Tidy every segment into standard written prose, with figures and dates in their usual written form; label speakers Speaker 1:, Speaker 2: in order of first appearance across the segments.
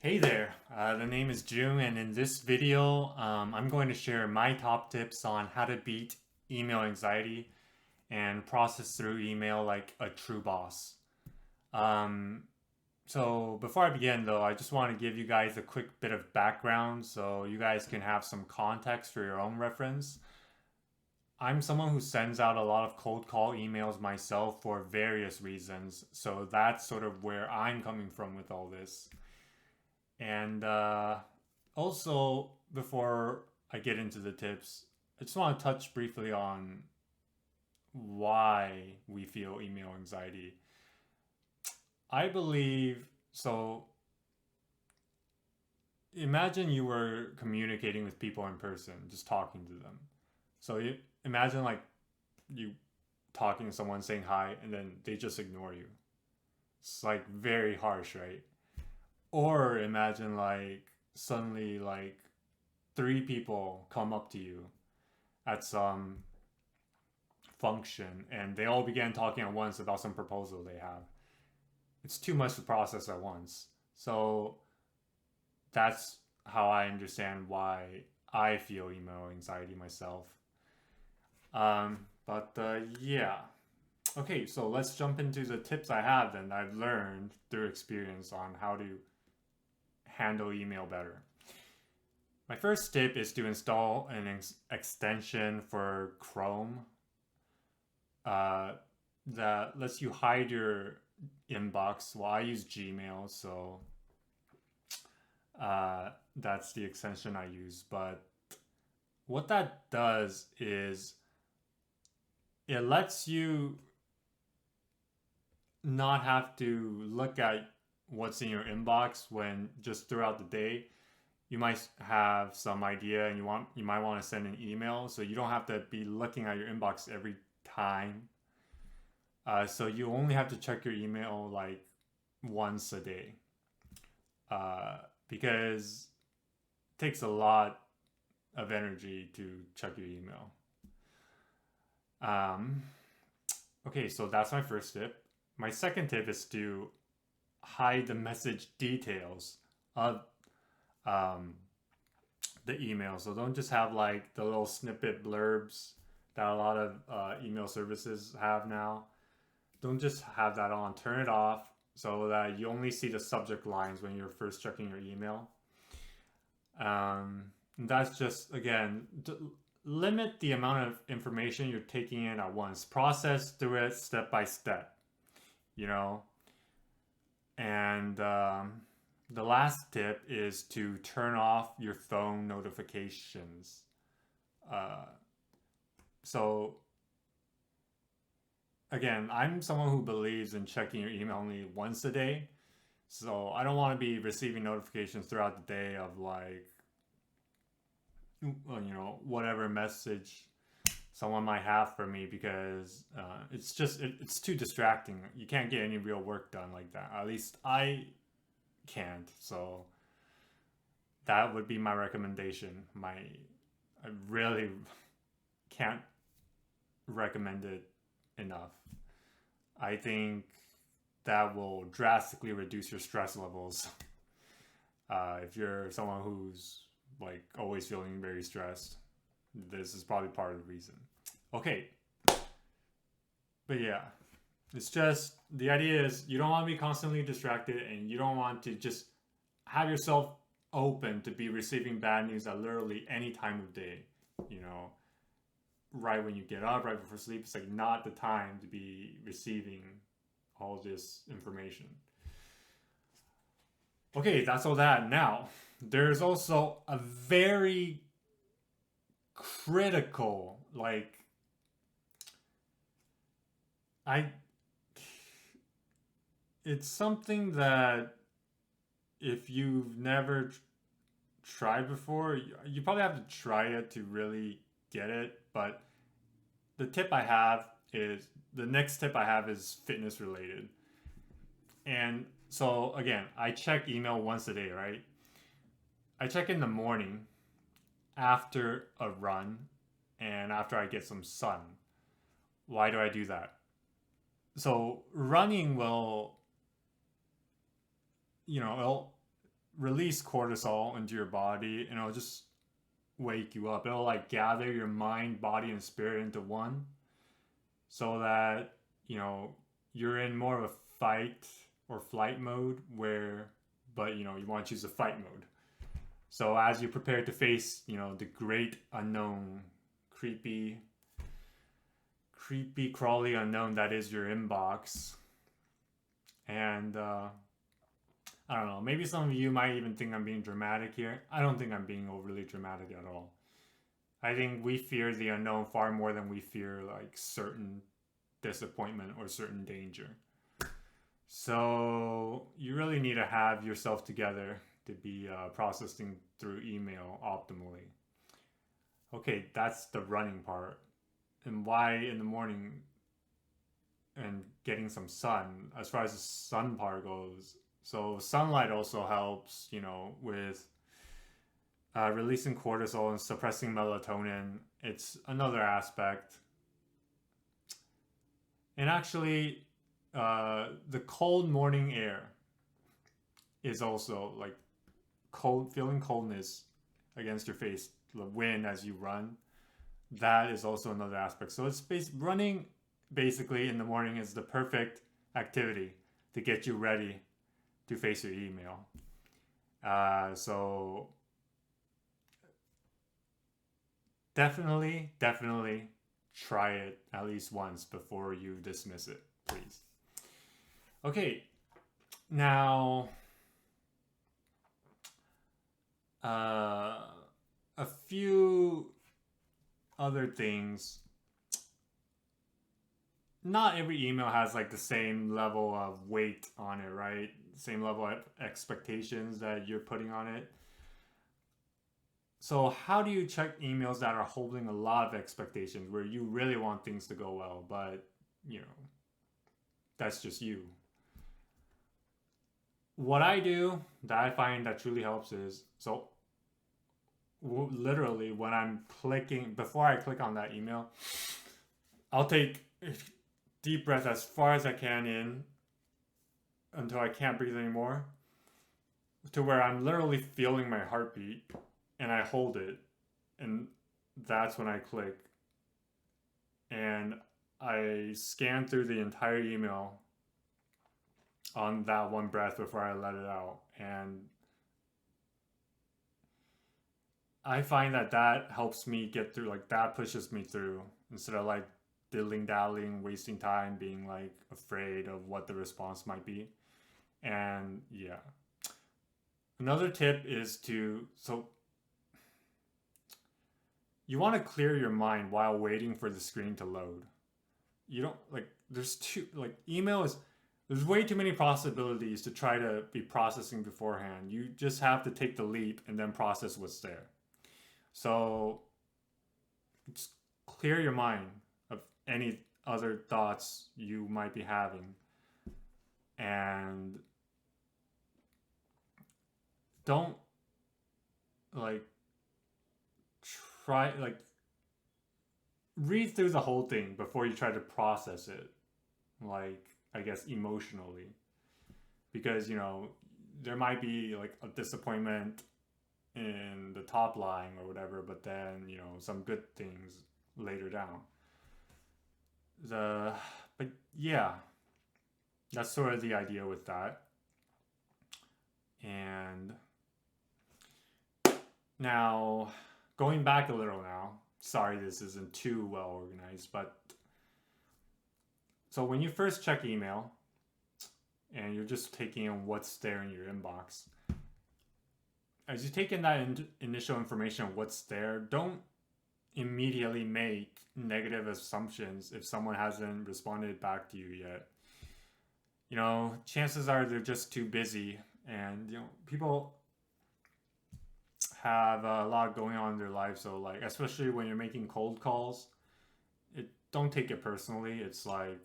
Speaker 1: Hey there, the name is June, and in this video, I'm going to share my top tips on how to beat email anxiety and process through email like a true boss. Um, so, before I begin, though, I just want to give you guys a quick bit of background so you guys can have some context for your own reference. I'm someone who sends out a lot of cold call emails myself for various reasons, so that's sort of where I'm coming from with all this. And also, before I get into the tips, I just want to touch briefly on why we feel email anxiety. I believe so. Imagine you were communicating with people in person, just talking to them. So you imagine like you talking to someone saying hi and then they just ignore you. It's like very harsh, right? Or imagine like suddenly like three people come up to you at some function and they all began talking at once about some proposal they have. It's too much to process at once. So that's how I understand why I feel email anxiety myself. But yeah. Okay, so let's jump into the tips I have and I've learned through experience on how to handle email better. My first tip is to install an extension for Chrome uh, that lets you hide your inbox. Well, I use Gmail, so that's the extension I use. But what that does is it lets you not have to look at what's in your inbox when just throughout the day you might have some idea and you might want to send an email, so you don't have to be looking at your inbox every time. So you only have to check your email like once a day, uh, because it takes a lot of energy to check your email. Um, okay, so that's my first tip. My second tip is to hide the message details of um, the email. So don't just have like the little snippet blurbs that a lot of email services have now. Don't just have that on. Turn it off so that you only see the subject lines when you're first checking your email. That's just, again, limit the amount of information you're taking in at once. Process through it step by step, you know? And the last tip is to turn off your phone notifications. Uh, so, again, I'm someone who believes in checking your email only once a day. So, I don't want to be receiving notifications throughout the day of like, whatever message someone might have for me because it's too distracting. You can't get any real work done like that. At least I can't. So that would be my recommendation. I really can't recommend it enough. I think that will drastically reduce your stress levels. If you're someone who's like always feeling very stressed, this is probably part of the reason. Okay, but yeah, it's just the idea is you don't want to be constantly distracted and you don't want to just have yourself open to be receiving bad news at literally any time of day. You know, right when you get up, right before sleep, it's like not the time to be receiving all this information. Okay, that's all that. Now, there's also a very critical, like, I, it's something that if you've never tried before, you probably have to try it to really get it. But the tip I have is the next tip I have is fitness related. And so again, I check email once a day, right? I check in the morning after a run and after I get some sun. Why do I do that? So running will, it'll release cortisol into your body, and it'll just wake you up. It'll like gather your mind, body, and spirit into one, so that you're in more of a fight or flight mode where, but you want to choose the fight mode. So as you prepare to face the great unknown, creepy crawly unknown that is your inbox. And I don't know, maybe some of you might even think I'm being dramatic here. I don't think I'm being overly dramatic at all. I think we fear the unknown far more than we fear like certain disappointment or certain danger. So you really need to have yourself together to be processing through email optimally. Okay, that's the running part. And why in the morning and getting some sun, as far as the sun part goes. So sunlight also helps, with releasing cortisol and suppressing melatonin. It's another aspect. And actually, the cold morning air is also like cold, feeling coldness against your face, the wind as you run. That is also another aspect. So it's running basically in the morning is the perfect activity to get you ready to face your email. So definitely try it at least once before you dismiss it, please. Okay, now a few other things. Not every email has like the same level of weight on it, right? Same level of expectations that you're putting on it. So how do you check emails that are holding a lot of expectations where you really want things to go well, but that's just you? What I do that I find that truly helps is, so literally when I'm clicking, before I click on that email, I'll take a deep breath as far as I can in until I can't breathe anymore, to where I'm literally feeling my heartbeat, and I hold it, and that's when I click. And I scan through the entire email on that one breath before I let it out. And I find that helps me get through, like that pushes me through, instead of like dilly-dallying, wasting time, being like afraid of what the response might be. And yeah. Another tip is so you want to clear your mind while waiting for the screen to load. You don't there's way too many possibilities to try to be processing beforehand. You just have to take the leap and then process what's there. So just clear your mind of any other thoughts you might be having, and don't read through the whole thing before you try to process it, I guess emotionally, because there might be like a disappointment in the top line or whatever, but then some good things later down. But yeah, that's sort of the idea with that. And now, going back a little now, sorry this isn't too well organized, but so when you first check email and you're just taking in what's there in your inbox, as you take in that initial information of what's there, don't immediately make negative assumptions if someone hasn't responded back to you yet. Chances are they're just too busy, and people have a lot going on in their life. So especially when you're making cold calls, don't take it personally. It's like,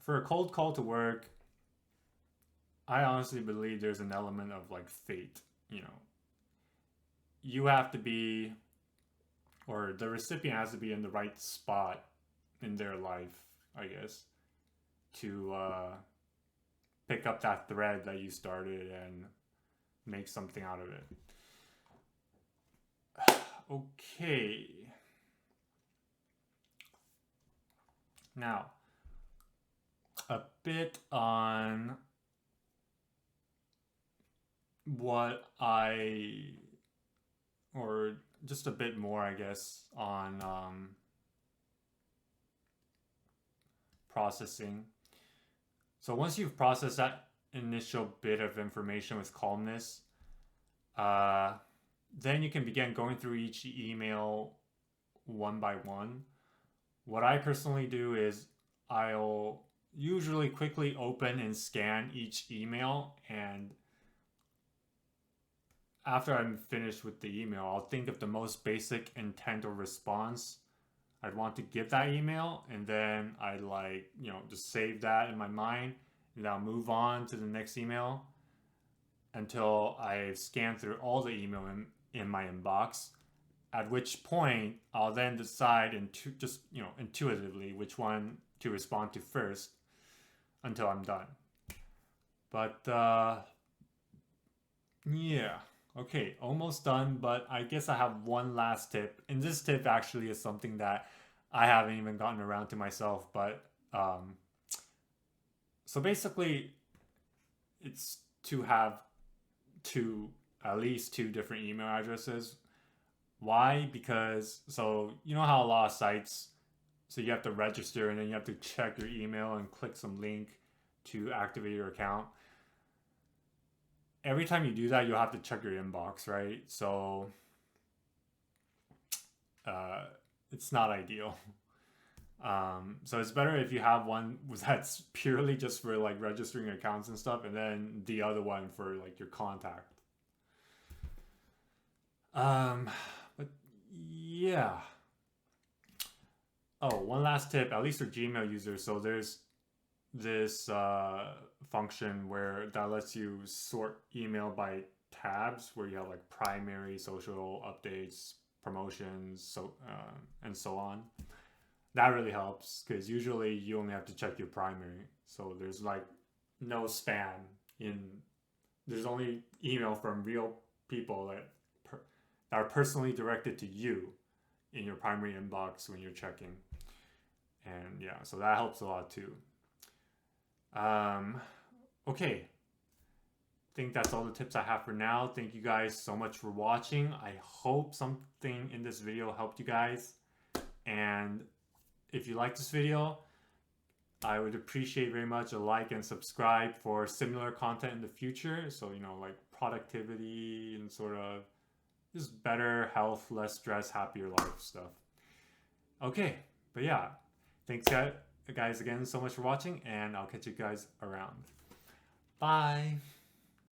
Speaker 1: for a cold call to work, I honestly believe there's an element of fate. You have to be, or the recipient has to be in the right spot in their life, I guess, to pick up that thread that you started and make something out of it. Okay. Now, a bit on or just a bit more, I guess, on processing. So once you've processed that initial bit of information with calmness, then you can begin going through each email one by one. What I personally do is I'll usually quickly open and scan each email, and after I'm finished with the email, I'll think of the most basic intent or response I'd want to give that email, and then I just save that in my mind, and I'll move on to the next email until I've scanned through all the email in my inbox. At which point I'll then decide intuitively which one to respond to first until I'm done. But yeah. Okay, almost done, but I guess I have one last tip. And this tip actually is something that I haven't even gotten around to myself, but so basically it's to have at least two different email addresses. Why? Because you know how a lot of sites, so you have to register and then you have to check your email and click some link to activate your account. Every time you do that, you'll have to check your inbox, right? So it's not ideal. So it's better if you have one that's purely just for like registering accounts and stuff, and then the other one for like your contact. But yeah. Oh, one last tip, at least for Gmail users. So there's this function that lets you sort email by tabs, where you have like primary, social, updates, promotions, and so on. That really helps because usually you only have to check your primary, so there's like no spam there's only email from real people that are personally directed to you in your primary inbox when you're checking. And yeah, so that helps a lot too. Okay. I think that's all the tips I have for now. Thank you guys so much for watching. I hope something in this video helped you guys. And if you like this video, I would appreciate very much a like and subscribe for similar content in the future. So, like productivity and sort of just better health, less stress, happier life stuff. Okay, but yeah, thanks guys again so much for watching, and I'll catch you guys around. Bye.